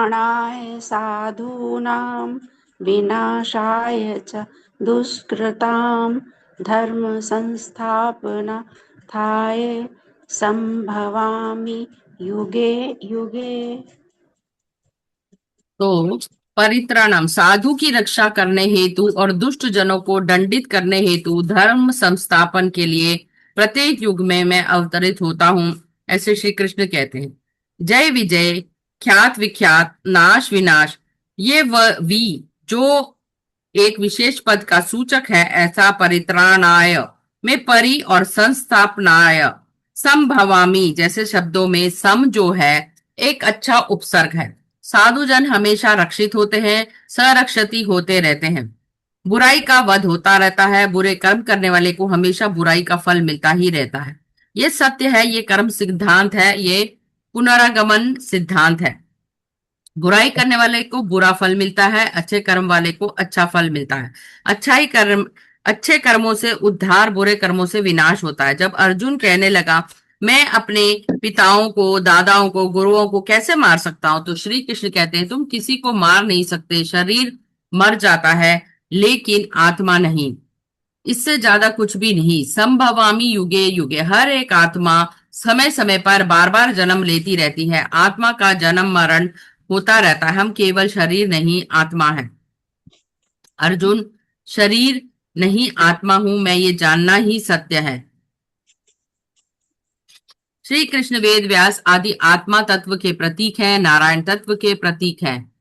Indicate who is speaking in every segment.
Speaker 1: परित्राणाय साधूनां विनाशाय च दुष्कृतां धर्म संस्थापनार्थाय संभवामि युगे युगे।
Speaker 2: तो परित्राणम साधु की रक्षा करने हेतु और दुष्ट जनों को दंडित करने हेतु धर्म संस्थापन के लिए प्रत्येक युग में मैं अवतरित होता हूँ, ऐसे श्री कृष्ण कहते हैं। जय विजय, ख्यात विख्यात, नाश विनाश, ये वह वी जो एक विशेष पद का सूचक है, ऐसा परित्राणाय में परि और संस्थापनाय संभवामी जैसे शब्दों में सम जो है एक अच्छा उपसर्ग है। साधुजन हमेशा रक्षित होते हैं, संरक्षति होते रहते हैं। बुराई का वध होता रहता है, बुरे कर्म करने वाले को हमेशा बुराई का फल मिलता ही रहता है। ये सत्य है, ये कर्म सिद्धांत है, ये पुनरागमन सिद्धांत है। बुराई करने वाले को बुरा फल मिलता है, अच्छे कर्म वाले को अच्छा फल मिलता है। अच्छे कर्मों से उद्धार, बुरे कर्मों से विनाश होता है। जब अर्जुन कहने लगा मैं अपने पिताओं को, दादाओं को, गुरुओं को कैसे मार सकता हूं, तो श्री कृष्ण कहते हैं तुम किसी को मार नहीं सकते। शरीर मर जाता है लेकिन आत्मा नहीं, इससे ज्यादा कुछ भी नहीं। संभवामी युगे युगे, हर एक आत्मा समय समय पर बार बार जन्म लेती रहती है। आत्मा का जन्म मरण होता रहता है, हम केवल शरीर नहीं आत्मा है। अर्जुन, शरीर नहीं आत्मा हूं मैं, ये जानना ही सत्य है। श्री कृष्ण वेद व्यास आदि आत्मा तत्व के प्रतीक हैं, नारायण तत्व के प्रतीक हैं।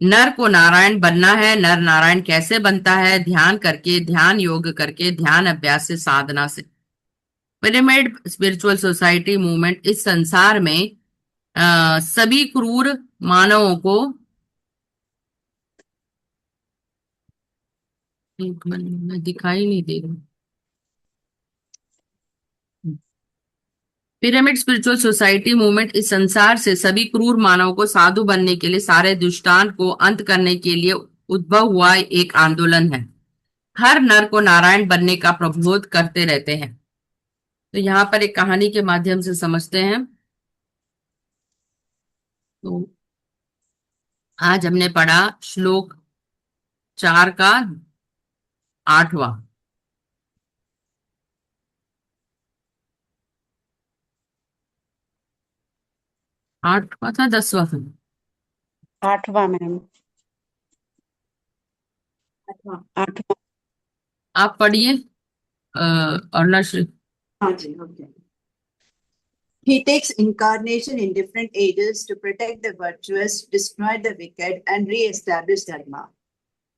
Speaker 2: नर को नारायण बनना है। नर नारायण कैसे बनता है? ध्यान करके, ध्यान योग करके, ध्यान अभ्यास से, साधना से। पिरामिड स्पिरिचुअल सोसाइटी मूवमेंट इस संसार में सभी क्रूर मानवों को, एक मिनट में दिखाई नहीं दे रहा। पिरामिड स्पिरिचुअल सोसाइटी मूवमेंट इस संसार से सभी क्रूर मानवों को साधु बनने के लिए, सारे दुष्टांत को अंत करने के लिए उद्भव हुआ एक आंदोलन है। हर नर को नारायण बनने का प्रबोध करते रहते हैं। तो यहाँ पर एक कहानी के माध्यम से समझते हैं। तो आज हमने पढ़ा श्लोक 4 का 8वां। 8वां था 10वां था?
Speaker 1: 8वां मैम, 8वां।
Speaker 2: आप पढ़िए अर्णा श्री।
Speaker 3: हाँ जी, okay. He takes incarnation in different ages to protect the virtuous, destroy the wicked, and re-establish dharma.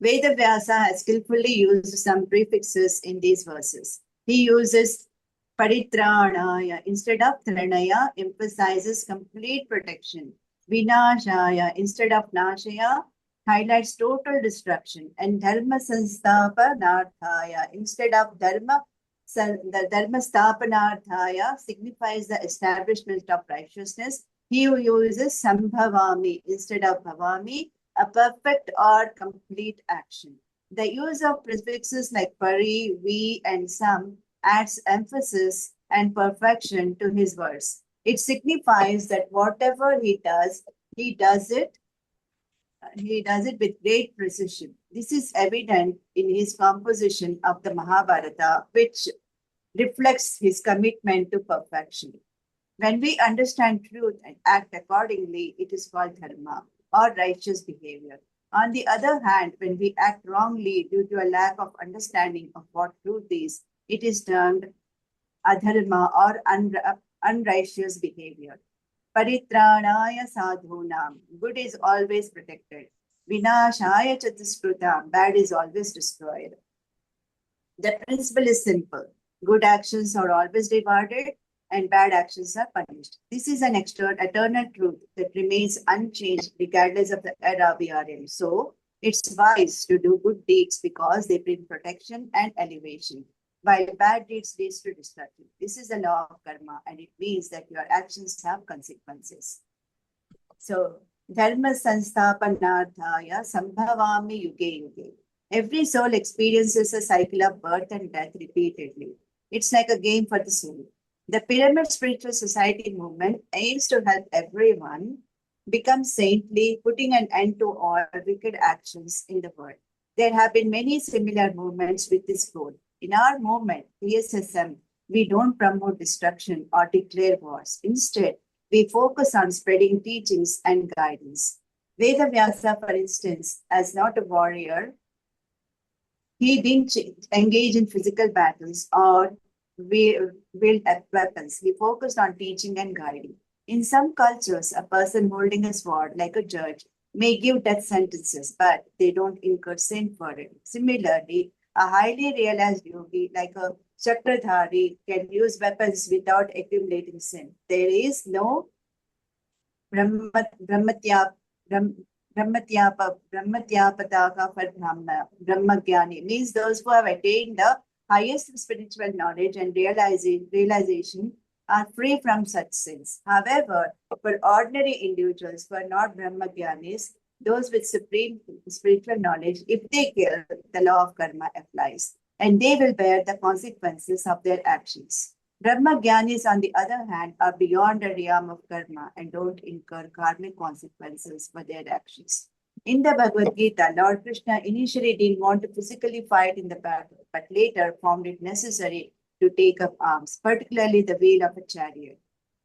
Speaker 3: Vedavyasa has skillfully used some prefixes in these verses. He uses paritranaya instead of tranaya, emphasizes complete protection. Vinashaya instead of nashaya highlights total destruction. And dharma sansthapanarthaya instead of dharma, the dharma sthapanarthaya signifies the establishment of righteousness. He who uses sambhavami instead of bhavami, a perfect or complete action. The use of prefixes like pari, vi, and sam adds emphasis and perfection to his words. It signifies that whatever he does it with great precision. This is evident in his composition of the Mahabharata, which reflects his commitment to perfection. When we understand truth and act accordingly, it is called dharma or righteous behavior. On the other hand, when we act wrongly due to a lack of understanding of what truth is, it is termed adharma or unrighteous behavior. Paritranaya sadhunam, good is always protected. Vinashaya chatusrutam, bad is always destroyed. The principle is simple. Good actions are always rewarded and bad actions are punished. This is an eternal truth that remains unchanged regardless of the era we are in. So, it's wise to do good deeds because they bring protection and elevation, while bad deeds leads to destruction. This is the law of karma, and it means that your actions have consequences. So, dharma sansthapanarthaya sambhavami yuge yuge. Every soul experiences a cycle of birth and death repeatedly. It's like a game for the soul. The Pyramid Spiritual Society movement aims to help everyone become saintly, putting an end to all wicked actions in the world. There have been many similar movements with this goal. In our movement, PSSM, we don't promote destruction or declare wars. Instead, we focus on spreading teachings and guidance. Vedavyasa, for instance, as not a warrior, he didn't engage in physical battles or wield weapons. He focused on teaching and guiding. In some cultures, a person holding a sword, like a judge, may give death sentences, but they don't incur sin for it. Similarly, a highly realized yogi, like a Chakradhari, can use weapons without accumulating sin. There is no Brahmatya, Brahm, Brahmatyapataka for Brahmagyani means those who have attained the highest spiritual knowledge and realization are free from such sins. However, for ordinary individuals who are not Brahmagyanis, those with supreme spiritual knowledge, if they kill, the law of karma applies, and they will bear the consequences of their actions. Brahmagyanis, on the other hand, are beyond the realm of karma and don't incur karmic consequences for their actions. In the Bhagavad Gita, Lord Krishna initially didn't want to physically fight in the battle, but later found it necessary to take up arms, particularly the wheel of a chariot.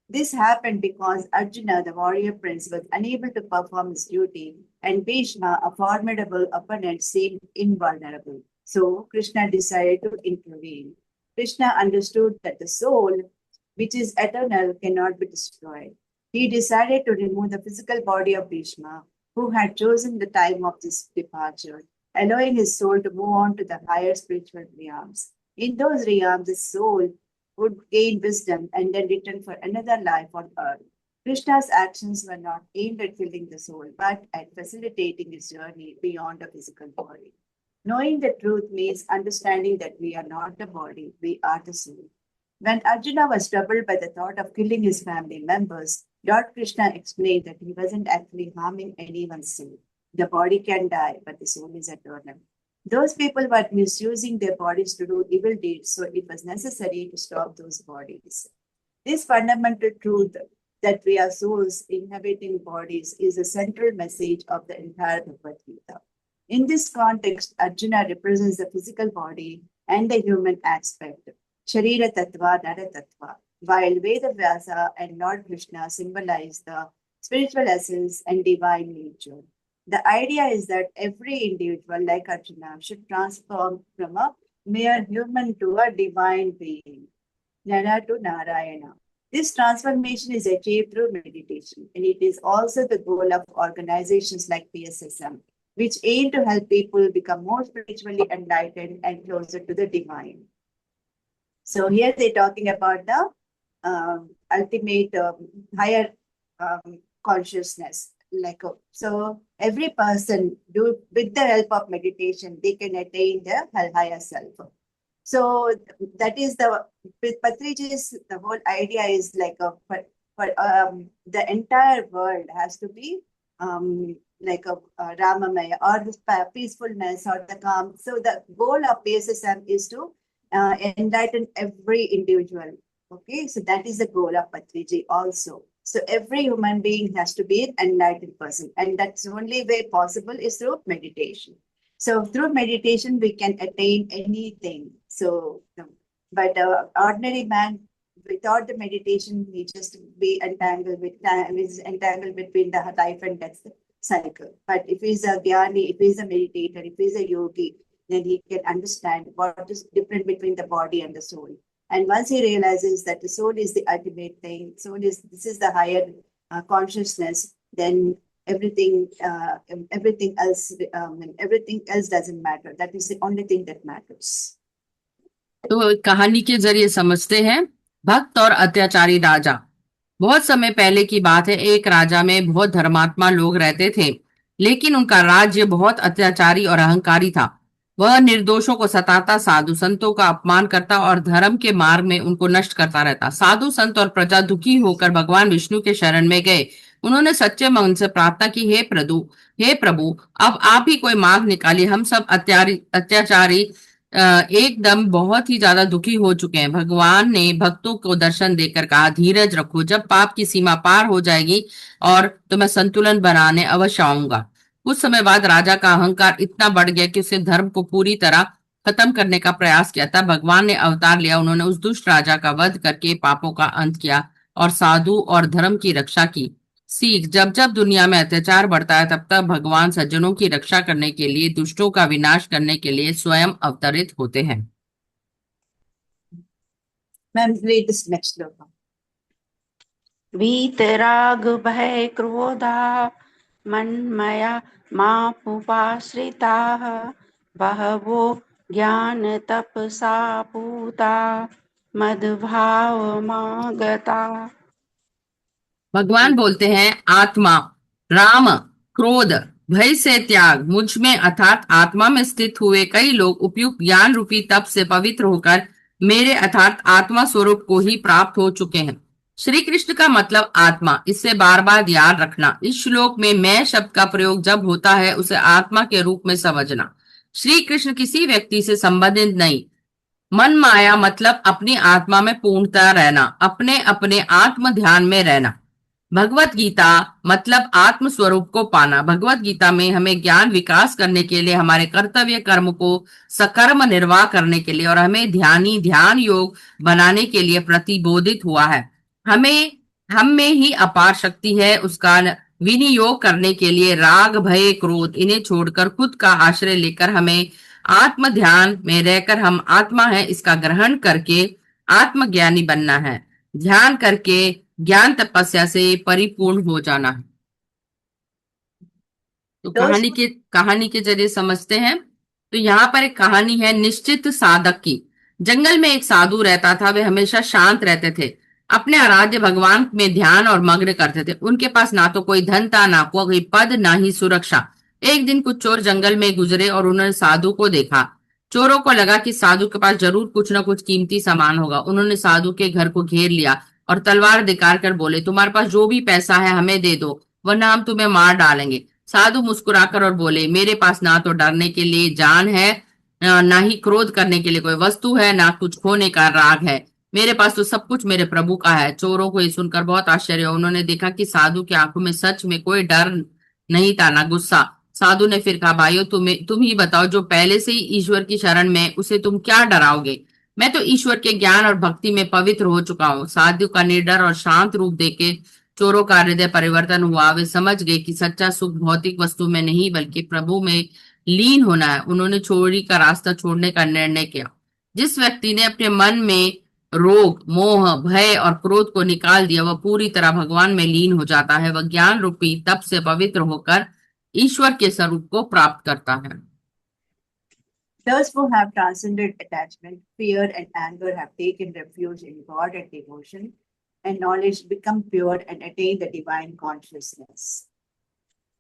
Speaker 3: This happened because Arjuna, the warrior prince, was unable to perform his duty, and Bhishma, a formidable opponent, seemed invulnerable. So Krishna decided to intervene. Krishna understood that the soul, which is eternal, cannot be destroyed. He decided to remove the physical body of Bhishma, who had chosen the time of this departure, allowing his soul to move on to the higher spiritual realms. In those realms, the soul would gain wisdom and then return for another life on earth. Krishna's actions were not aimed at killing the soul, but at facilitating his journey beyond the physical body. Knowing the truth means understanding that we are not the body, we are the soul. When Arjuna was troubled by the thought of killing his family members, Lord Krishna explained that he wasn't actually harming anyone's soul. The body can die, but the soul is eternal. Those people were misusing their bodies to do evil deeds, so it was necessary to stop those bodies. This fundamental truth that we are souls inhabiting bodies is a central message of the entire Bhagavad Gita. In this context, Arjuna represents the physical body and the human aspect, Sharira Tattva, Nara Tattva, while Vedavyasa and Lord Krishna symbolize the spiritual essence and divine nature. The idea is that every individual, like Arjuna, should transform from a mere human to a divine being, Nara to Narayana. This transformation is achieved through meditation, and it is also the goal of organizations like PSSM, which aim to help people become more spiritually enlightened and closer to the divine. So here they're talking about the ultimate higher consciousness. So every person, with the help of meditation, they can attain the higher self. So that is with Patriji's, the whole idea is the entire world has to be like a Ramamaya, or the peacefulness or the calm. So the goal of PSSM is to enlighten every individual. Okay, so that is the goal of Patriji also. So every human being has to be an enlightened person, and that's the only way possible is through meditation. So through meditation, we can attain anything. So, but ordinary man, without the meditation, he just be entangled between the life and death cycle. But if he's a Jnani, if he's a meditator, if he's a yogi, then he can understand what is different between the body and the soul. And once he realizes that the soul is the ultimate thing, this is the higher consciousness, then everything else doesn't matter. That is the only thing that matters.
Speaker 2: तो कहानी के जरिए समझते हैं भक्त और अत्याचारी राजा। बहुत समय पहले की बात है, एक राजा में बहुत धर्मात्मा लोग रहते थे, लेकिन उनका राज्य बहुत अत्याचारी और अहंकारी था। वह निर्दोषों को सताता, साधु संतों का अपमान करता और धर्म के मार्ग में उनको नष्ट करता रहता। साधु संत और प्रजा दुखी होकर भगवान विष्णु के शरण में गए। उन्होंने सच्चे मन से प्रार्थना की, हे प्रभु, अब आप ही कोई मार्ग निकालिए। हम सब अत्याचारी एकदम बहुत ही ज्यादा दुखी हो चुके हैं। भगवान ने भक्तों को दर्शन देकर कहा, धीरज रखो, जब पाप की सीमा पार हो जाएगी और तो मैं संतुलन बनाने अवश्य आऊंगा। कुछ समय बाद राजा का अहंकार इतना बढ़ गया कि उसने धर्म को पूरी तरह खत्म करने का प्रयास किया था। भगवान ने अवतार लिया, उन्होंने उस दुष्ट राजा का वध करके पापों का अंत किया और साधु और धर्म की रक्षा की। सीख, जब जब दुनिया में अत्याचार बढ़ता है तब तक भगवान सज्जनों की रक्षा करने के लिए, दुष्टों का विनाश करने के लिए स्वयं अवतरित होते हैं।
Speaker 3: Ma'am, read this next sloka.
Speaker 1: वीतराग भय क्रोधा मन्मया मापुपाश्रिताः बहवो ज्ञान तपसा पूता मद्भावमागता।
Speaker 2: भगवान बोलते हैं, आत्मा, राम, क्रोध, भय से त्याग, मुझ में अर्थात आत्मा में स्थित हुए कई लोग उपयुक्त ज्ञान रूपी तप से पवित्र होकर मेरे अर्थात आत्मा स्वरूप को ही प्राप्त हो चुके हैं। श्री कृष्ण का मतलब आत्मा, इससे बार बार याद रखना। इस श्लोक में मैं शब्द का प्रयोग जब होता है उसे आत्मा के रूप में समझना। श्री कृष्ण किसी व्यक्ति से संबंधित नहीं। मन माया मतलब अपनी आत्मा में पूर्णता रहना, अपने अपने आत्म ध्यान में रहना। भगवत गीता मतलब आत्म स्वरूप को पाना। भगवत गीता में हमें ज्ञान विकास करने के लिए, हमारे कर्तव्य कर्म को सकर्म निर्वाह करने के लिए और हमें ध्यान योग बनाने के लिए प्रतिबोधित हुआ है। हम में ही अपार शक्ति है, उसका विनियोग करने के लिए राग भय क्रोध इन्हें छोड़कर खुद का आश्रय लेकर हमें आत्म ध्यान में रहकर हम आत्मा है इसका ग्रहण करके आत्मज्ञानी बनना है। ध्यान करके ज्ञान तपस्या से परिपूर्ण हो जाना है। तो कहानी के जरिए समझते हैं। तो यहाँ पर एक कहानी है निश्चित साधक की। जंगल में एक साधु रहता था, वे हमेशा शांत रहते थे, अपने आराध्य भगवान में ध्यान और मग्न करते थे। उनके पास ना तो कोई धन था, ना कोई पद, ना ही सुरक्षा। एक दिन कुछ चोर जंगल में गुजरे और उन्होंने साधु को देखा। चोरों को लगा कि साधु के पास जरूर कुछ ना कुछ कीमती सामान होगा। उन्होंने साधु के घर को घेर लिया और तलवार दिखाकर कर बोले, तुम्हारे पास जो भी पैसा है हमें दे दो, वरना हम तुम्हें मार डालेंगे। साधु मुस्कुराकर और बोले, मेरे पास ना तो डरने के लिए जान है, ना ही क्रोध करने के लिए कोई वस्तु है, ना कुछ खोने का राग है। मेरे पास तो सब कुछ मेरे प्रभु का है। चोरों को ये सुनकर बहुत आश्चर्य हुआ। उन्होंने देखा कि साधु की आंखों में सच में कोई डर नहीं था, ना गुस्सा। साधु ने फिर कहा, भाइयों तुम ही बताओ, जो पहले से ही ईश्वर की शरण में, उसे तुम क्या डराओगे? मैं तो ईश्वर के ज्ञान और भक्ति में पवित्र हो चुका हूँ। साधु का निडर और शांत रूप देखे चोरों का हृदय परिवर्तन हुआ। वे समझ गए कि सच्चा सुख भौतिक वस्तु में नहीं बल्कि प्रभु में लीन होना है। उन्होंने चोरी का रास्ता छोड़ने का निर्णय किया। जिस व्यक्ति ने अपने मन में रोग, मोह, भय और क्रोध को निकाल दिया, वह पूरी तरह भगवान में लीन हो जाता है। वह ज्ञान रूपी तप से पवित्र होकर ईश्वर के स्वरूप को प्राप्त करता है।
Speaker 3: Those who have transcended attachment, fear, and anger have taken refuge in God and devotion, and knowledge become pure and attain the divine consciousness.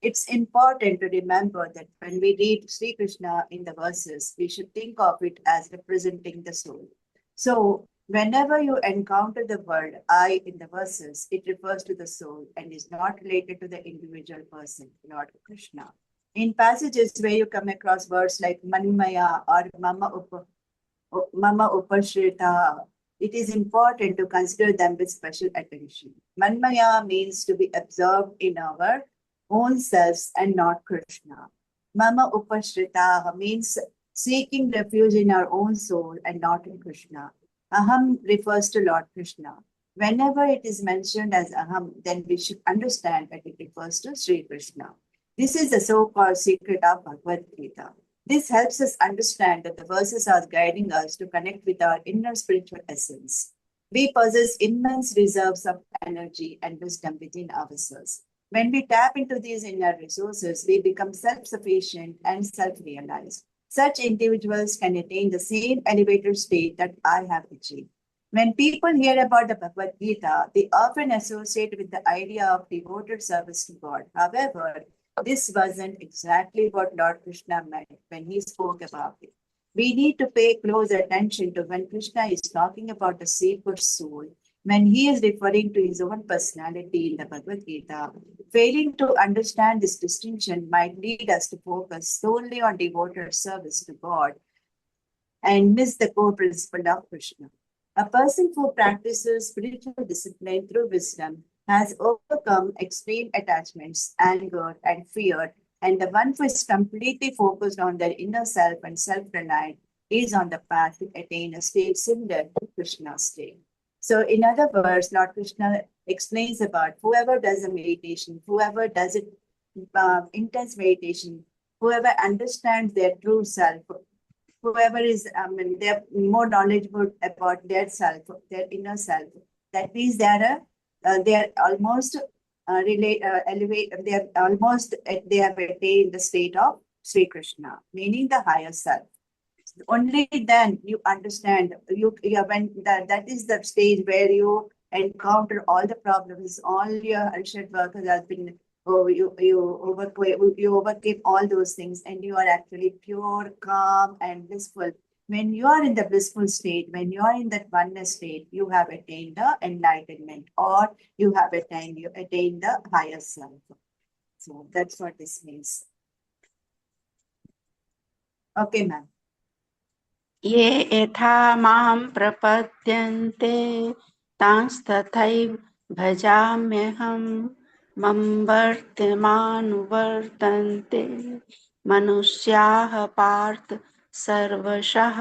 Speaker 3: It's important to remember that when we read Sri Krishna in the verses, we should think of it as representing the soul. So, whenever you encounter the word I in the verses, it refers to the soul and is not related to the individual person, Lord Krishna. In passages where you come across words like Manmaya or Mama Upashrita, it is important to consider them with special attention. Manmaya means to be absorbed in our own selves and not Krishna. Mama Upashrita means seeking refuge in our own soul and not in Krishna. Aham refers to Lord Krishna. Whenever it is mentioned as Aham, then we should understand that it refers to Sri Krishna. This is the so-called secret of Bhagavad Gita. This helps us understand that the verses are guiding us to connect with our inner spiritual essence. We possess immense reserves of energy and wisdom within ourselves. When we tap into these inner resources, we become self-sufficient and self-realized. Such individuals can attain the same elevated state that I have achieved. When people hear about the Bhagavad Gita, they often associate with the idea of devoted service to God. However, this wasn't exactly what Lord Krishna meant when he spoke about it. We need to pay close attention to when Krishna is talking about the sacred soul, when he is referring to his own personality in the Bhagavad Gita. Failing to understand this distinction might lead us to focus solely on devoted service to God and miss the core principle of Krishna. A person who practices spiritual discipline through wisdom has overcome extreme attachments, anger, and fear, and the one who is completely focused on their inner self and self-reliant is on the path to attain a state similar to Krishna's state. So, in other words, Lord Krishna explains about whoever does a meditation, whoever does it intense meditation, whoever understands their true self, whoever is, they're more knowledgeable about their self, their inner self. That means they are almost elevate. They have attained the state of Sri Krishna, meaning the higher self. Only then you understand. When that is the stage where you encounter all the problems, all your unsaid work has been. You overcame all those things, and you are actually pure, calm, and blissful. When you are in the blissful state, when you are in that oneness state, you have attained the enlightenment, or you have attained the higher self. So that's what this means. Okay, ma'am.
Speaker 1: ये यथा मां प्रपद्यन्ते तांस्तथैव भजाम्यहम् मम वर्तमानुवर्तन्ते मनुष्याः पार्थ सर्वशः।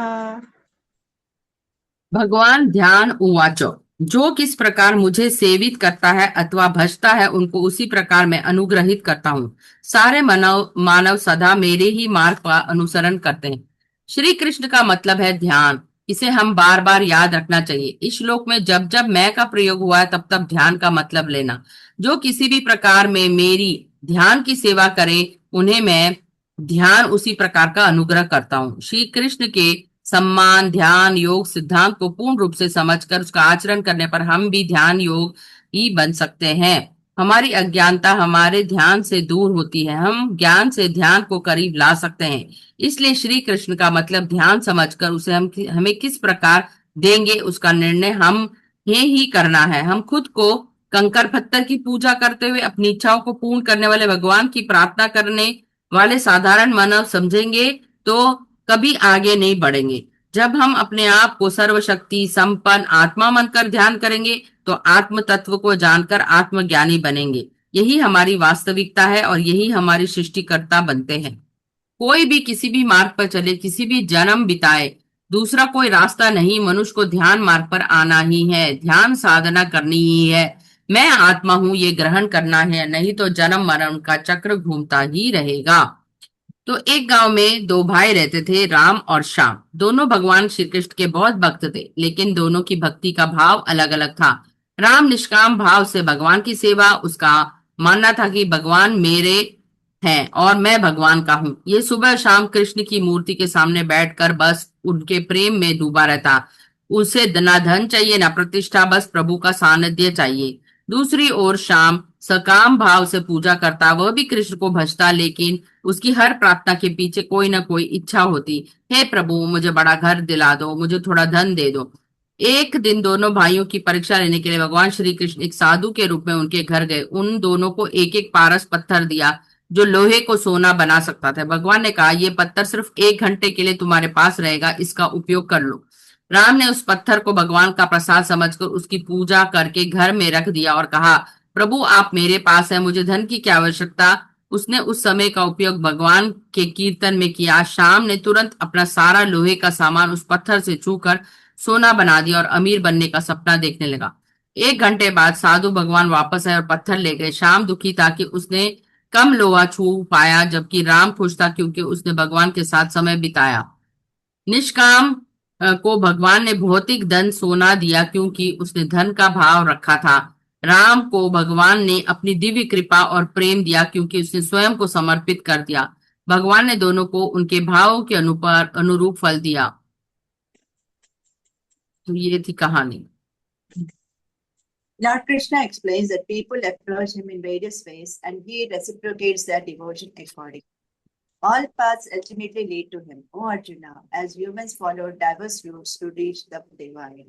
Speaker 2: भगवान ध्यान उवाचो, जो किस प्रकार मुझे सेवित करता है अथवा भजता है उनको उसी प्रकार मैं अनुग्रहित करता हूँ। सारे मानव सदा मेरे ही मार्ग का अनुसरण करते हैं। श्री कृष्ण का मतलब है ध्यान। इसे हम बार बार याद रखना चाहिए। इस श्लोक में जब जब मैं का प्रयोग हुआ है तब तब ध्यान का मतलब लेना। जो किसी भी प्रकार में मेरी ध्यान की सेवा करे उन्हें मैं ध्यान उसी प्रकार का अनुग्रह करता हूँ। श्री कृष्ण के सम्मान, ध्यान, योग सिद्धांत को पूर्ण रूप से समझकर उसका आचरण करने पर हम भी ध्यान योग ही बन सकते हैं। हमारी अज्ञानता हमारे ध्यान से दूर होती है। हम ज्ञान से ध्यान को करीब ला सकते हैं। इसलिए श्री कृष्ण का मतलब ध्यान समझकर उसे हमें किस प्रकार देंगे उसका निर्णय हम ही करना है। हम खुद को कंकर पत्थर की पूजा करते हुए अपनी इच्छाओं को पूर्ण करने वाले भगवान की प्रार्थना करने वाले साधारण मानव समझेंगे तो कभी आगे नहीं बढ़ेंगे। जब हम अपने आप को सर्वशक्ति संपन्न आत्मा मानकर ध्यान करेंगे तो आत्म तत्व को जानकर आत्मज्ञानी बनेंगे। यही हमारी वास्तविकता है और यही हमारी सृष्टिकर्ता बनते हैं। कोई भी किसी भी मार्ग पर चले, किसी भी जन्म बिताए, दूसरा कोई रास्ता नहीं। मनुष्य को ध्यान मार्ग पर आना ही है, ध्यान साधना करनी ही है। मैं आत्मा हूं ये ग्रहण करना है, नहीं तो जन्म मरण का चक्र घूमता ही रहेगा। तो एक गांव में दो भाई रहते थे, राम और श्याम। दोनों भगवान श्री कृष्ण के बहुत भक्त थे, लेकिन दोनों की भक्ति का भाव अलग अलग था। राम निष्काम भाव से भगवान की सेवा, उसका मानना था कि भगवान मेरे हैं और मैं भगवान का हूँ। ये सुबह शाम कृष्ण की मूर्ति के सामने बैठकर बस उनके प्रेम में डूबा रहता। उसे ना धन चाहिए ना प्रतिष्ठा, बस प्रभु का सानिध्य चाहिए। दूसरी ओर श्याम सकाम भाव से पूजा करता, वह भी कृष्ण को भजता, लेकिन उसकी हर प्रार्थना के पीछे कोई ना कोई इच्छा होती। हे प्रभु, मुझे बड़ा घर दिला दो, मुझे थोड़ा धन दे दो। एक दिन दोनों भाइयों की परीक्षा लेने के लिए भगवान श्री कृष्ण एक साधु के रूप में उनके घर गए। उन दोनों को एक एक पारस पत्थर दिया जो लोहे को सोना बना सकता था। भगवान ने कहा, ये पत्थर सिर्फ 1 घंटे के लिए तुम्हारे पास रहेगा, इसका उपयोग कर लो। राम ने उस पत्थर को भगवान का प्रसाद समझकर उसकी पूजा करके घर में रख दिया और कहा, प्रभु आप मेरे पास है, मुझे धन की क्या आवश्यकता। उसने उस समय का उपयोग भगवान के कीर्तन में किया। शाम ने तुरंत अपना सारा लोहे का सामान उस पत्थर से छूकर सोना बना दिया और अमीर बनने का सपना देखने लगा। 1 घंटे बाद साधु भगवान वापस आए और पत्थर ले गए। शाम दुखी था कि उसने कम लोहा छू पाया, जबकि राम खुश था क्योंकि उसने भगवान के साथ समय बिताया। निष्काम को भगवान ने भौतिक धन सोना दिया क्योंकि उसने धन का भाव रखा था। राम को भगवान ने अपनी दिव्य कृपा और प्रेम दिया क्योंकि उसने स्वयं को समर्पित कर दिया। भगवान ने दोनों को उनके भावों के अनुरूप फल दिया। तो ये थी कहानी।
Speaker 3: Lord Krishna explains that people approach him in various ways and he reciprocates their devotion accordingly. All paths ultimately lead to him, O Arjuna, as humans follow diverse routes to reach the divine.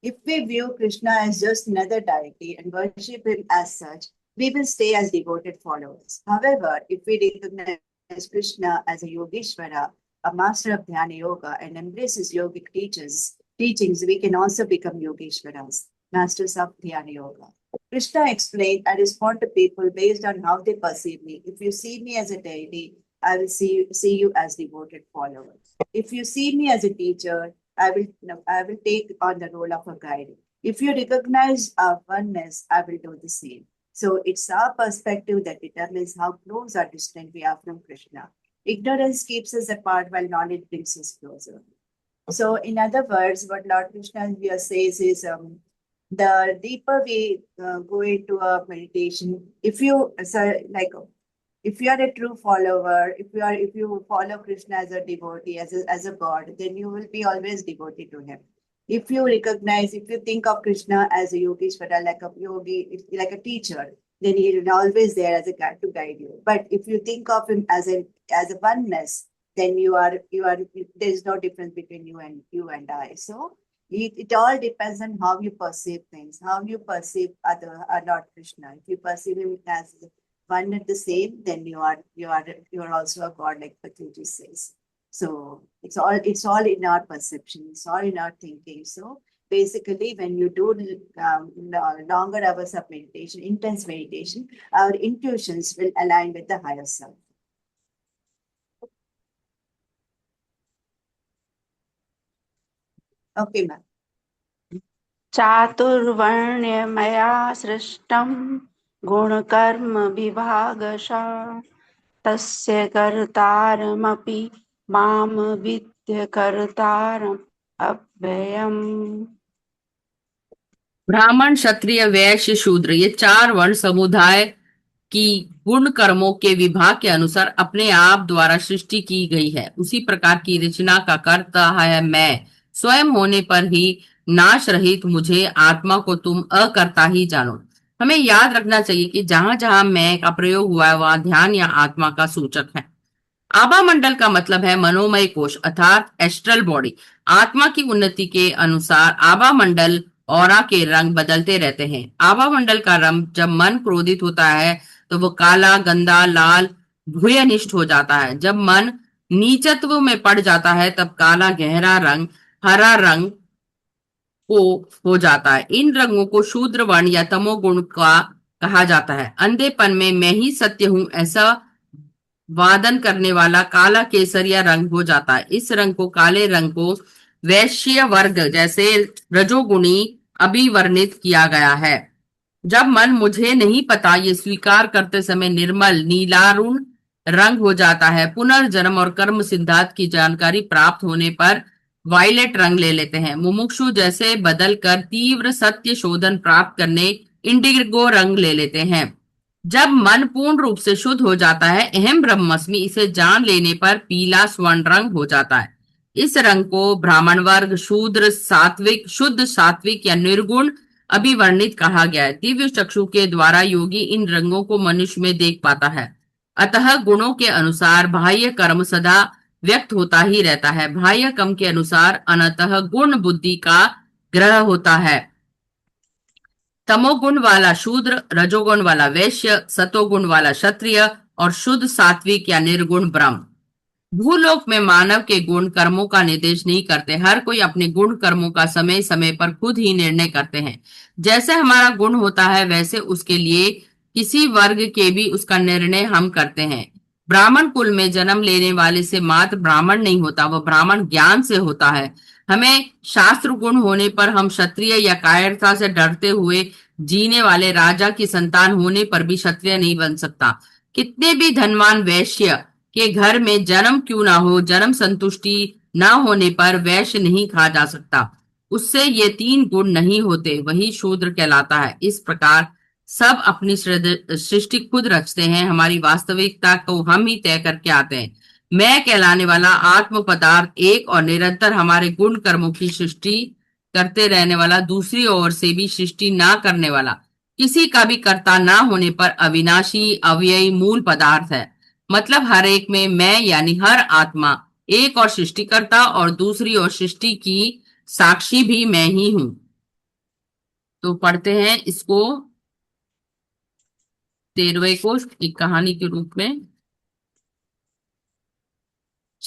Speaker 3: If we view Krishna as just another deity and worship him as such, we will stay as devoted followers. However, if we recognize Krishna as a Yogeshwara, a master of Dhyana Yoga and embraces yogic teachings, we can also become Yogeshwaras, masters of Dhyana Yoga. Krishna explained, I respond to people based on how they perceive me. If you see me as a deity, I will see you as devoted followers. If you see me as a teacher, I will take on the role of a guide. If you recognize our oneness, I will do the same. So it's our perspective that determines how close or distant we are from Krishna. Ignorance keeps us apart while knowledge brings us closer. So, in other words, what Lord Krishna here says is the deeper we go into a meditation, if you are a true follower, if you follow Krishna as a devotee, as a God, then you will be always devoted to him. If you think of Krishna as a Yogeshwara, like a yogi, like a teacher, then he is always there as a guide to guide you. But if you think of him as a oneness, then there is no difference between you and I. So it all depends on how you perceive things, how you perceive Lord Krishna. If you perceive him as one and the same, then you are also a God, like Patanjali says. So it's all in our perception, it's all in our thinking. So basically, when you do longer hours of meditation, intense meditation, our intuitions will align with the higher self. Okay, ma'am.
Speaker 1: चातुर्वर्ण्यमया सृष्टं गुणकर्म विभागशः तस्य कर्तारमपि मां विद्य कर्तारम् अव्ययम्।
Speaker 2: ब्राह्मण, क्षत्रिय, वैश्य, शूद्र, ये 4 वर्ण समुदाय की गुण कर्मों के विभाग के अनुसार अपने आप द्वारा सृष्टि की गई है। उसी प्रकार की रचना का कर्ता है मैं। स्वयं होने पर ही नाश रहित मुझे आत्मा को तुम अकर्ता ही जानो। हमें याद रखना चाहिए कि जहां जहां मैं का प्रयोग हुआ है वहां ध्यान या आत्मा का सूचक है। आभा मंडल का मतलब है मनोमय कोश अर्थात एस्ट्रल बॉडी। आत्मा की उन्नति के अनुसार आभा मंडल ऑरा के रंग बदलते रहते हैं। आभा मंडल का रंग जब मन क्रोधित होता है तो वो काला, गंदा, लाल, भूयनिष्ठ हो जाता है। जब मन नीचत्व में पड़ जाता है तब काला गहरा रंग हरा रंग को हो जाता है। इन रंगों को शूद्र वर्ण या तमोगुण का कहा जाता है। अंधेपन में मैं ही सत्य हूं ऐसा वादन करने वाला काला केसरिया रंग हो जाता है। इस रंग को, काले रंग को वैश्य वर्ग जैसे रजोगुणी अभिवर्णित किया गया है। जब मन मुझे नहीं पता ये स्वीकार करते समय निर्मल नीलारुण रंग हो जाता है। पुनर्जन्म और कर्म सिद्धांत की जानकारी प्राप्त होने पर वायलेट रंग ले लेते हैं। मुमुक्षु जैसे बदलकर तीव्र सत्य शोधन प्राप्त करने इंडिगो रंग ले लेते हैं। जब मन पूर्ण रूप से शुद्ध हो जाता है, अहम ब्रह्मस्मि इसे जान लेने पर पीला स्वर्ण रंग हो जाता है। इस रंग को ब्राह्मण वर्ग, शूद्र, सात्विक, शुद्ध सात्विक या निर्गुण अभिवर्णित कहा गया है। दिव्य चक्षु के द्वारा योगी इन रंगों को मनुष्य में देख पाता है। अतः गुणों के अनुसार बाह्य कर्म सदा व्यक्त होता ही रहता है। बाह्य कर्म के अनुसार अनतः गुण बुद्धि का ग्रह होता है। तमोगुण वाला शूद्र, रजोगुण वाला वैश्य, सतोगुण वाला क्षत्रिय और शुद्ध सात्विक या निर्गुण ब्रह्म। भूलोक में मानव के गुण कर्मों का निर्देश नहीं करते। हर कोई अपने गुण कर्मों का समय समय पर खुद ही निर्णय करते हैं। जैसे हमारा गुण होता है वैसे उसके लिए किसी वर्ग के भी उसका निर्णय हम करते हैं। ब्राह्मण कुल में जन्म लेने वाले से मात्र ब्राह्मण नहीं होता, वह ब्राह्मण ज्ञान से होता है। हमें शास्त्र गुण होने पर हम क्षत्रिय या कायरता से डरते हुए जीने वाले राजा की संतान होने पर भी क्षत्रिय नहीं बन सकता। कितने भी धनवान वैश्य के घर में जन्म क्यों ना हो, जन्म संतुष्टि ना होने पर वैश्य नहीं कहा जा सकता। उससे ये 3 गुण नहीं होते, वही शूद्र कहलाता है। इस प्रकार सब अपनी सृष्टि खुद रचते हैं। हमारी वास्तविकता को हम ही तय करके आते हैं। मैं कहलाने वाला आत्म पदार्थ एक और निरंतर हमारे गुण कर्मों की सृष्टि करते रहने वाला, दूसरी ओर से भी सृष्टि ना करने वाला, किसी का भी कर्ता ना होने पर अविनाशी अव्ययी मूल पदार्थ है। मतलब हर एक में मैं यानी हर आत्मा एक और सृष्टिकर्ता और दूसरी ओर सृष्टि की साक्षी भी मैं ही हूं। तो पढ़ते हैं इसको 13वें को एक कहानी के रूप में।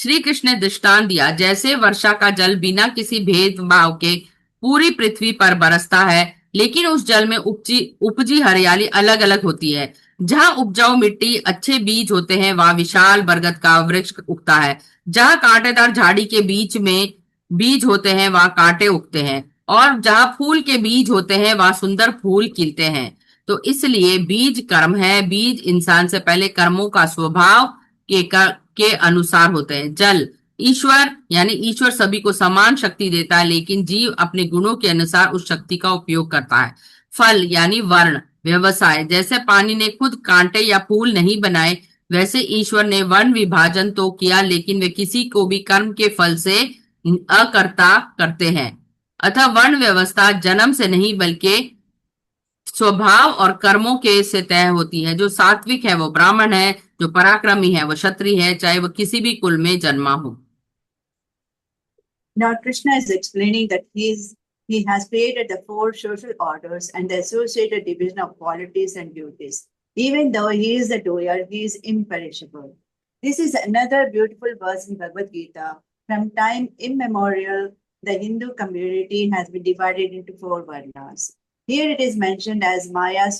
Speaker 2: श्री कृष्ण ने दृष्टांत दिया, जैसे वर्षा का जल बिना किसी भेदभाव के पूरी पृथ्वी पर बरसता है, लेकिन उस जल में उपजी उपजी हरियाली अलग अलग होती है। जहाँ उपजाऊ मिट्टी, अच्छे बीज होते हैं, वहां विशाल बरगद का वृक्ष उगता है। जहाँ कांटेदार झाड़ी के बीच में बीज होते हैं, वहां कांटे उगते हैं। और जहाँ फूल के बीज होते हैं, वहां सुंदर फूल खिलते हैं। तो इसलिए बीज कर्म है। बीज इंसान से पहले कर्मों का स्वभाव के अनुसार होते हैं। जल ईश्वर, यानी ईश्वर सभी को समान शक्ति देता है, लेकिन जीव अपने गुणों के अनुसार उस शक्ति का उपयोग करता है। फल यानी वर्ण, व्यवसाय, जैसे पानी ने खुद कांटे या फूल नहीं बनाए, वैसे ईश्वर ने वर्ण विभाजन तो किया, लेकिन वे किसी को भी कर्म के फल से अकर्ता करते हैं। अतः वर्ण व्यवस्था जन्म से नहीं बल्कि स्वभाव और कर्मों के से तय होती है। जो सात्विक है वो ब्राह्मण है, जो पराक्रमी है वो क्षत्रिय है, चाहे वो किसी भी कुल में जन्मा हो।
Speaker 3: Now Krishna is explaining that he has created the four social orders and the associated division of qualities and duties. Even though he is the doer, he is imperishable. This is another beautiful verse in Bhagavad Gita. From time immemorial, the Hindu community has been divided into four varnas. Here it is mentioned as Maya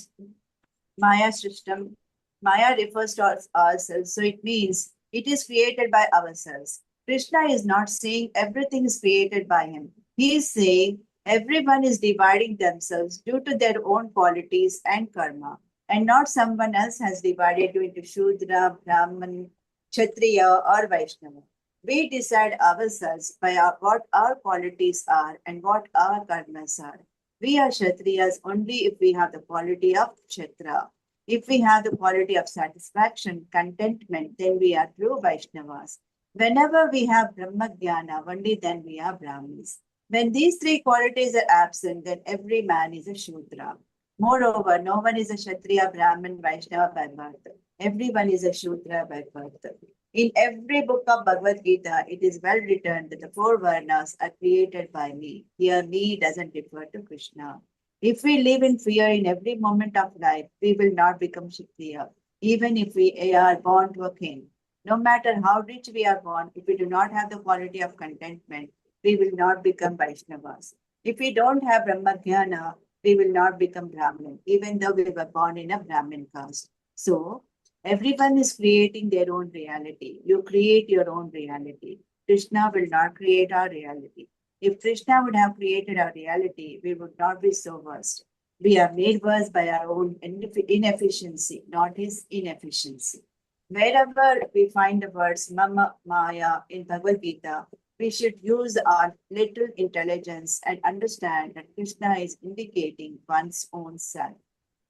Speaker 3: system. Maya refers to ourselves, so it means it is created by ourselves. Krishna is not saying everything is created by him. He is saying everyone is dividing themselves due to their own qualities and karma, and not someone else has divided you into Shudra, Brahman, Kshatriya, or Vaishnava. We decide ourselves by what our qualities are and what our karmas are. We are Kshatriyas only if we have the quality of Kshetra. If we have the quality of satisfaction, contentment, then we are true Vaishnavas. Whenever we have Brahma Jnana, only then we are Brahmins. When these three qualities are absent, then every man is a Shudra. Moreover, no one is a Kshatriya, Brahmin, Vaishnava by birth. Everyone is a Shudra by birth. In every book of Bhagavad Gita, it is well written that the four Varnas are created by me. Here, me doesn't refer to Krishna. If we live in fear in every moment of life, we will not become Kshatriya, even if we are born to a king. No matter how rich we are born, if we do not have the quality of contentment, we will not become Vaishnavas. If we don't have Brahma Jnana, we will not become Brahmin, even though we were born in a Brahmin caste. So, everyone is creating their own reality. You create your own reality. Krishna will not create our reality. If Krishna would have created our reality, we would not be so worst. We are made worse by our own inefficiency, not his inefficiency. Wherever we find the words Mama Maya in Bhagavad Gita, we should use our little intelligence and understand that Krishna is indicating one's own self.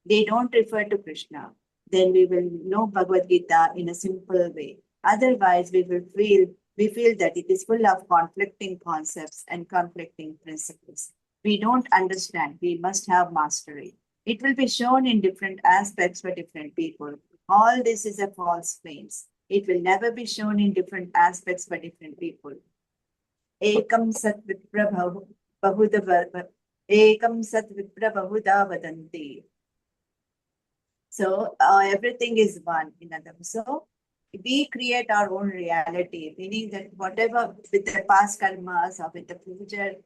Speaker 3: They don't refer to Krishna. Then we will know Bhagavad Gita in a simple way. Otherwise, we feel that it is full of conflicting concepts and conflicting principles. We don't understand. We must have mastery. It will be shown in different aspects for different people. All this is a false claims. It will never be shown in different aspects for different people. Ekam sat vipra bahuda ekam sat vipra bahuda vadanti. So everything is one in other. So we create our own reality, meaning that whatever with the past karmas or with the future,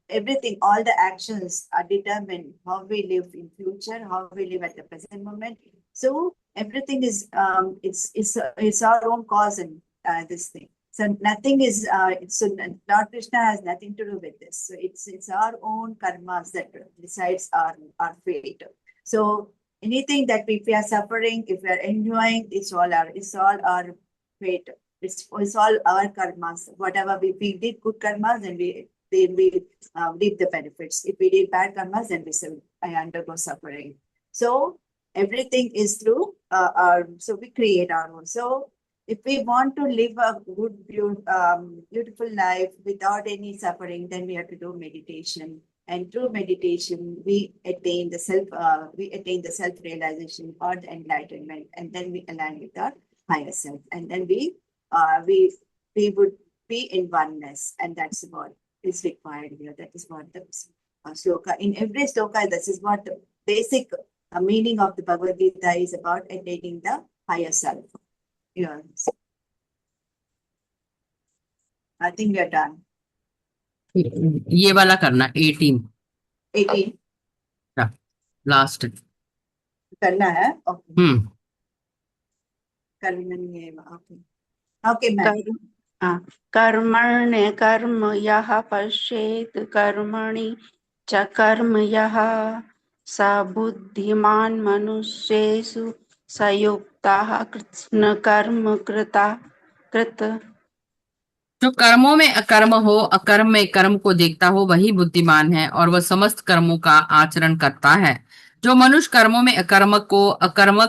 Speaker 3: everything, all the actions are determined how we live in future, how we live at the present moment. So everything is it's our own cause in this thing. So nothing is so Lord Krishna has nothing to do with this. So it's our own karmas that decides our fate. So anything that if we are suffering, if we are enjoying, it's all our fate. It's all our karmas. Whatever we did good karmas, then we reap the benefits. If we did bad karmas, then I undergo suffering. So everything is through so we create our own. So if we want to live a good, beautiful life without any suffering, then we have to do meditation. And through meditation, we attain the self-realization or the enlightenment, and then we align with our higher self, and then we would be in oneness, and that's what is required here. That is what the sloka in every sloka. This is what the basic meaning of the Bhagavad Gita is about: attaining the higher self. Yes. I think we are done.
Speaker 2: ये वाला करना 18
Speaker 3: 18
Speaker 2: last.
Speaker 3: करना है। Okay
Speaker 2: hmm.
Speaker 3: Okay okay ma'am.
Speaker 1: कर्मण्य कर्म यः पश्येत् कर्मणि च कर्म यः स बुद्धिमान् मनुष्येषु स युक्तः कृत्स्न कर्म कृत।
Speaker 2: जो कर्मों में अकर्म हो, अकर्म में कर्म को देखता हो, वही बुद्धिमान है और वह समस्त कर्मों का आचरण करता है। जो मनुष्य कर्मों में अकर्मक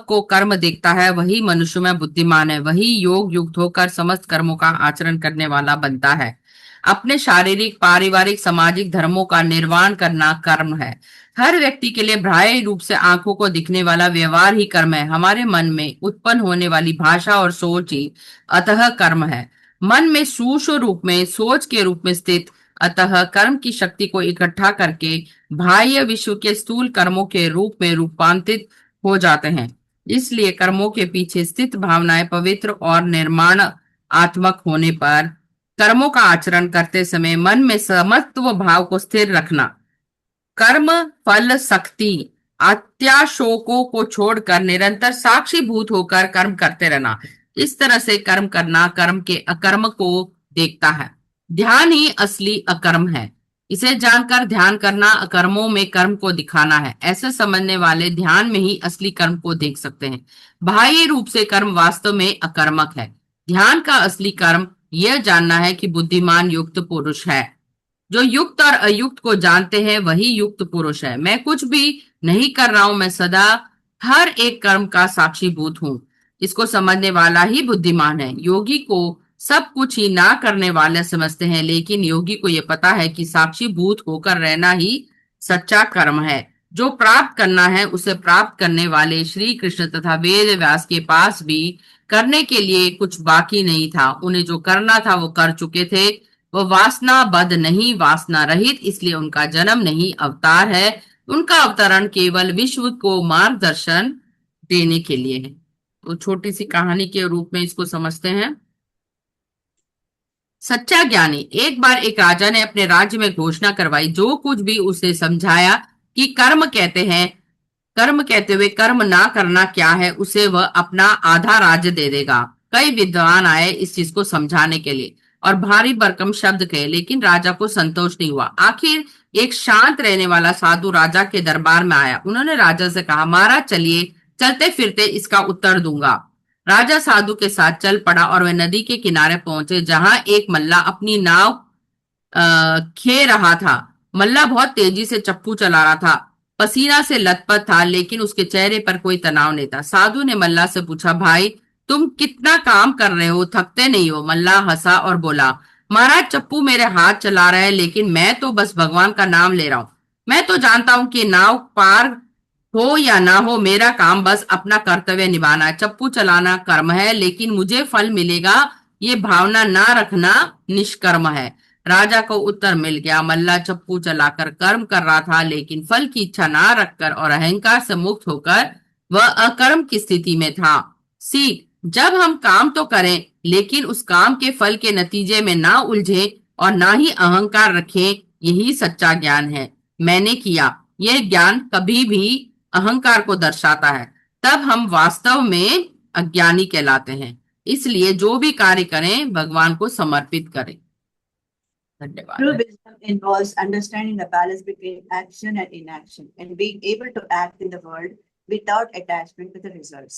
Speaker 2: को कर्म देखता है, वही मनुष्य में बुद्धिमान है। वही योग युक्त होकर समस्त कर्मों का आचरण करने वाला बनता है। अपने शारीरिक, पारिवारिक, सामाजिक धर्मों का निर्वहन करना कर्म है। हर व्यक्ति के लिए बाह्य रूप से आंखों को दिखने वाला व्यवहार ही कर्म है। हमारे मन में उत्पन्न होने वाली भाषा और सोच ही अतः कर्म है। मन में सूक्ष्म रूप में, सोच के रूप में स्थित अतः कर्म की शक्ति को इकट्ठा करके बाह्य विश्व के स्थूल कर्मों के रूप में रूपांतरित हो जाते हैं। इसलिए कर्मों के पीछे स्थित भावनाएं पवित्र और निर्माणात्मक होने पर कर्मों का आचरण करते समय मन में समत्व भाव को स्थिर रखना, कर्म फल शक्ति अत्याशोकों को छोड़कर निरंतर साक्षीभूत होकर कर्म करते रहना। इस तरह से कर्म करना कर्म के अकर्म को देखता है। ध्यान ही असली अकर्म है। इसे जानकर ध्यान करना अकर्मों में कर्म को दिखाना है। ऐसे समझने वाले ध्यान में ही असली कर्म को देख सकते हैं। बाह्य रूप से कर्म वास्तव में अकर्मक है। ध्यान का असली कर्म यह जानना है कि बुद्धिमान युक्त पुरुष है। जो युक्त और अयुक्त को जानते हैं वही युक्त पुरुष है। मैं कुछ भी नहीं कर रहा हूं, मैं सदा हर एक कर्म का साक्षीभूत हूं। इसको समझने वाला ही बुद्धिमान है। योगी को सब कुछ ही ना करने वाले समझते हैं, लेकिन योगी को यह पता है कि साक्षीभूत होकर रहना ही सच्चा कर्म है। जो प्राप्त करना है उसे प्राप्त करने वाले श्री कृष्ण तथा वेद व्यास के पास भी करने के लिए कुछ बाकी नहीं था। उन्हें जो करना था वो कर चुके थे। वो वासना बद्ध नहीं, वासना रहित, इसलिए उनका जन्म नहीं अवतार है। उनका अवतरण केवल विश्व को मार्गदर्शन देने के लिए है। तो छोटी सी कहानी के रूप में इसको समझते हैं। सच्चा ज्ञानी। एक बार एक राजा ने अपने राज्य में घोषणा करवाई, जो कुछ भी उसे समझाया कि कर्म कहते हैं, कर्म कहते हुए कर्म ना करना क्या है, उसे वह अपना आधा राज्य दे देगा। कई विद्वान आए इस चीज को समझाने के लिए और भारी भरकम शब्द कहे, लेकिन राजा को संतोष नहीं हुआ। आखिर एक शांत रहने वाला साधु राजा के दरबार में आया। उन्होंने राजा से कहा, महाराज चलिए, चलते फिरते इसका उत्तर दूंगा। राजा साधु के साथ चल पड़ा और वे नदी के किनारे पहुंचे, जहां एक मल्ला अपनी नाव खे रहा था। मल्ला बहुत तेजी से चप्पू चला रहा था, पसीना से लथपथ था, लेकिन उसके चेहरे पर कोई तनाव नहीं था। साधु ने मल्ला से पूछा, भाई तुम कितना काम कर रहे हो, थकते नहीं हो? मल्ला हंसा और बोला, महाराज चप्पू मेरे हाथ चला रहा है, लेकिन मैं तो बस भगवान का नाम ले रहा हूं। मैं तो जानता हूं कि नाव पार हो या ना हो, मेरा काम बस अपना कर्तव्य निभाना है। चप्पू चलाना कर्म है, लेकिन मुझे फल मिलेगा ये भावना ना रखना निष्कर्म है। राजा को उत्तर मिल गया। मल्ला चप्पू चलाकर कर्म कर रहा था, लेकिन फल की इच्छा ना रखकर और अहंकार से मुक्त होकर वह अकर्म की स्थिति में था। सीख, जब हम काम तो करें, लेकिन उस काम के फल के नतीजे में ना उलझे और ना ही अहंकार रखें, यही सच्चा ज्ञान है। मैंने किया, यह ज्ञान कभी भी अहंकार को दर्शाता है, तब हम वास्तव में अज्ञानी कहलाते हैं। इसलिए जो भी कार्य करें भगवान को समर्पित करें। धन्यवाद।
Speaker 3: True wisdom involves understanding the balance between action and inaction and being able to act in the world without attachment to the results.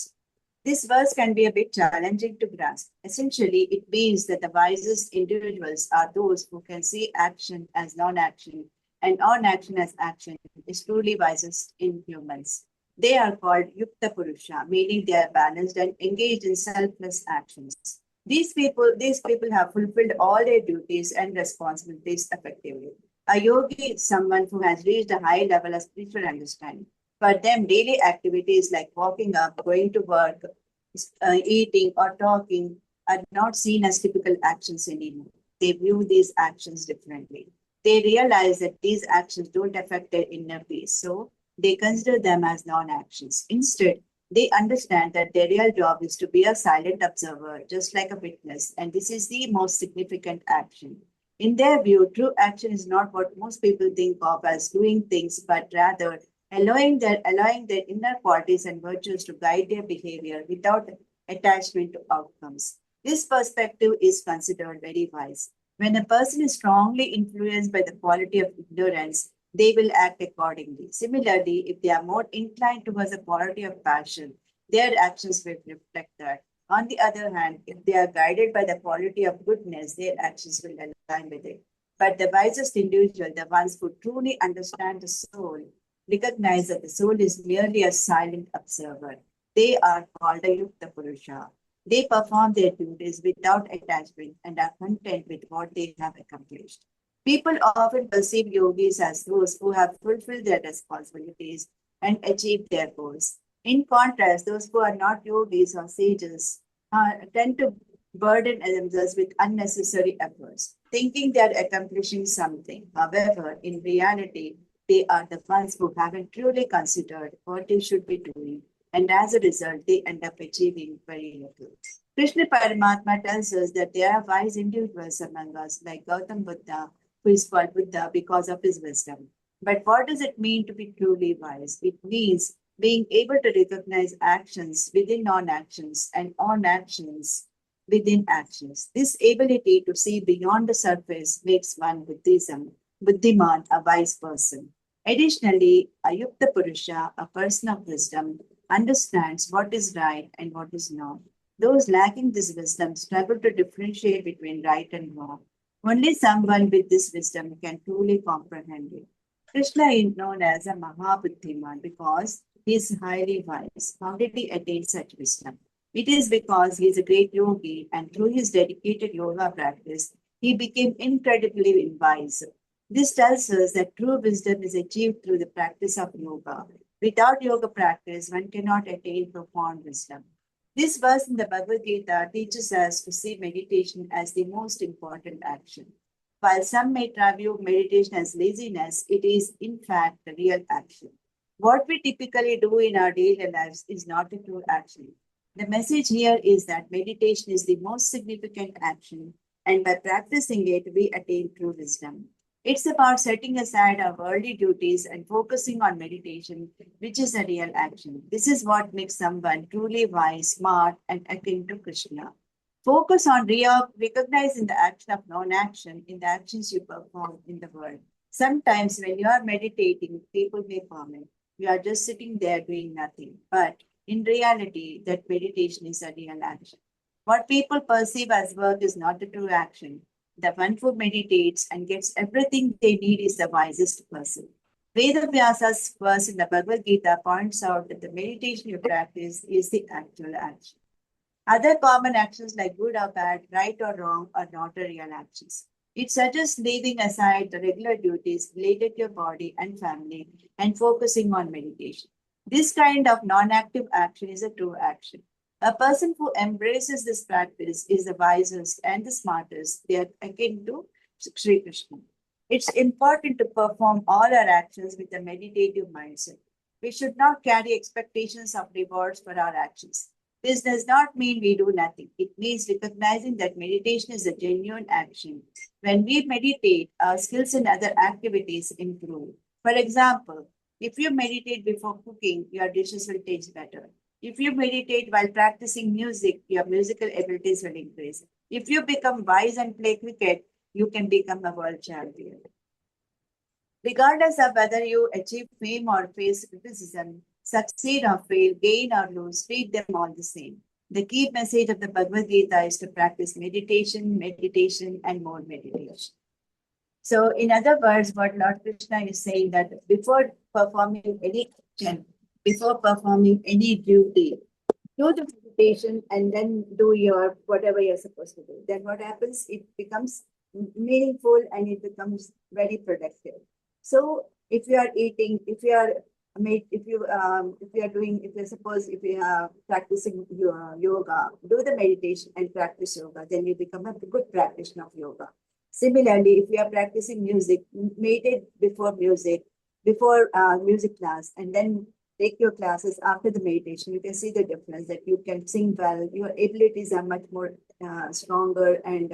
Speaker 3: This verse can be a bit challenging to grasp. Essentially, it means that the wisest individuals are those who can see action as non-action and non-action as action is truly wisest in humans. They are called Yukta Purusha, meaning they are balanced and engaged in selfless actions. These people have fulfilled all their duties and responsibilities effectively. A yogi is someone who has reached a high level of spiritual understanding. For them, daily activities like walking up, going to work, eating, or talking are not seen as typical actions anymore. They view these actions differently. They realize that these actions don't affect their inner peace, so they consider them as non-actions. Instead, They understand that their real job is to be a silent observer, just like a witness, and this is the most significant action. In their view, true action is not what most people think of as doing things, but rather allowing their inner qualities and virtues to guide their behavior without attachment to outcomes. This perspective is considered very wise. When a person is strongly influenced by the quality of ignorance, they will act accordingly. Similarly, if they are more inclined towards the quality of passion, their actions will reflect that. On the other hand, if they are guided by the quality of goodness, their actions will align with it. But the wisest individual, the ones who truly understand the soul, recognize that the soul is merely a silent observer. They are called a Yukta Purusha. They perform their duties without attachment and are content with what they have accomplished. People often perceive yogis as those who have fulfilled their responsibilities and achieved their goals. In contrast, those who are not yogis or sages tend to burden themselves with unnecessary efforts, thinking they are accomplishing something. However, in reality, they are the ones who haven't truly considered what they should be doing, and as a result, they end up achieving very little. Krishna Paramatma tells us that there are wise individuals among us, like Gautam Buddha, who is called Buddha because of his wisdom. But what does it mean to be truly wise? It means being able to recognize actions within non-actions and on-actions within actions. This ability to see beyond the surface makes one Buddhiman, a wise person. Additionally, a Yukta Purusha, a person of wisdom, understands what is right and what is not. Those lacking this wisdom struggle to differentiate between right and wrong. Only someone with this wisdom can truly comprehend it. Krishna is known as a Mahabuddhiman because he is highly wise. How did he attain such wisdom? It is because he is a great yogi, and through his dedicated yoga practice, he became incredibly wise. This tells us that true wisdom is achieved through the practice of yoga. Without yoga practice, one cannot attain profound wisdom. This verse in the Bhagavad Gita teaches us to see meditation as the most important action. While some may view meditation as laziness, it is in fact the real action. What we typically do in our daily lives is not a true action. The message here is that meditation is the most significant action, and by practicing it, we attain true wisdom. It's about setting aside our worldly duties and focusing on meditation, which is a real action. This is what makes someone truly wise, smart, and akin to Krishna. Focus on recognizing the action of non-action in the actions you perform in the world. Sometimes when you are meditating, people may comment, you are just sitting there doing nothing. But in reality, that meditation is a real action. What people perceive as work is not the true action. The one who meditates and gets everything they need is the wisest person. Vyasa's verse in the Bhagavad Gita points out that the meditation you practice is the actual action. Other common actions like good or bad, right or wrong, are not real actions. It suggests leaving aside the regular duties related to your body and family and focusing on meditation. This kind of non-active action is a true action. A person who embraces this practice is the wisest and the smartest. They are akin to Sri Krishna. It's important to perform all our actions with a meditative mindset. We should not carry expectations of rewards for our actions. This does not mean we do nothing. It means recognizing that meditation is a genuine action. When we meditate, our skills and other activities improve. For example, if you meditate before cooking, your dishes will taste better. If you meditate while practicing music, your musical abilities will increase. If you become wise and play cricket, you can become a world champion. Regardless of whether you achieve fame or face criticism, succeed or fail, gain or lose, treat them all the same. The key message of the Bhagavad Gita is to practice meditation, meditation, and more meditation. So, in other words, what Lord Krishna is saying that before performing any action, before performing any duty, do the meditation and then do your whatever you're supposed to do. Then what happens? It becomes meaningful and it becomes very productive. So if you are eating, if you are practicing yoga, do the meditation and practice yoga, then you become a good practitioner of yoga. Similarly, if you are practicing music, meditate before music class, and then take your classes after the meditation, you can see the difference that you can sing well, your abilities are much more stronger, and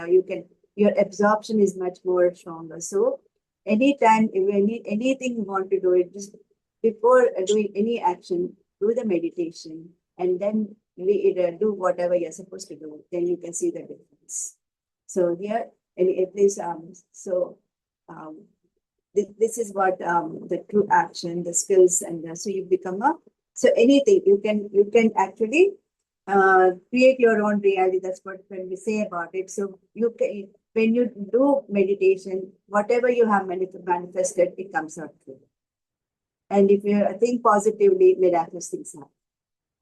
Speaker 3: your absorption is much more stronger. So anytime, if anything you want to do it, just before doing any action, do the meditation, and then do whatever you're supposed to do. Then you can see the difference. So here, and at least, um, this is what the true action, the skills, and so you become so anything you can actually create your own reality. That's what when we say about it. So you can, when you do meditation, whatever you have manifested, it comes out true. And if you think positively, miraculous things happen.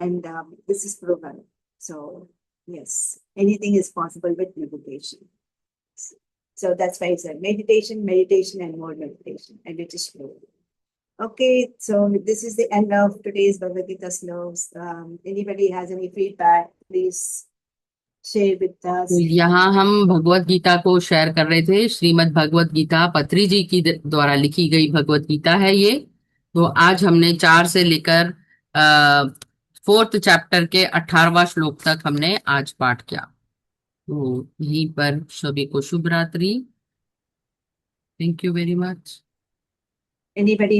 Speaker 3: And this is proven. So yes, anything is possible with meditation. So that's why I said meditation, meditation, and more meditation, and it is true. Okay, so this is the end of today's Bhagavad Gita slokas. Anybody has any feedback, please share with us.
Speaker 2: तो यहाँ हम भगवत गीता को share कर रहे थे। श्रीमद् भगवत गीता पत्री जी की द्वारा लिखी गई भगवत गीता है ये। तो आज हमने 4 से लेकर 4th चैप्टर के 18वां श्लोक तक हमने आज पाठ किया। तो यहीं पर सभी को शुभ रात्रि। Thank you very much.
Speaker 3: Anybody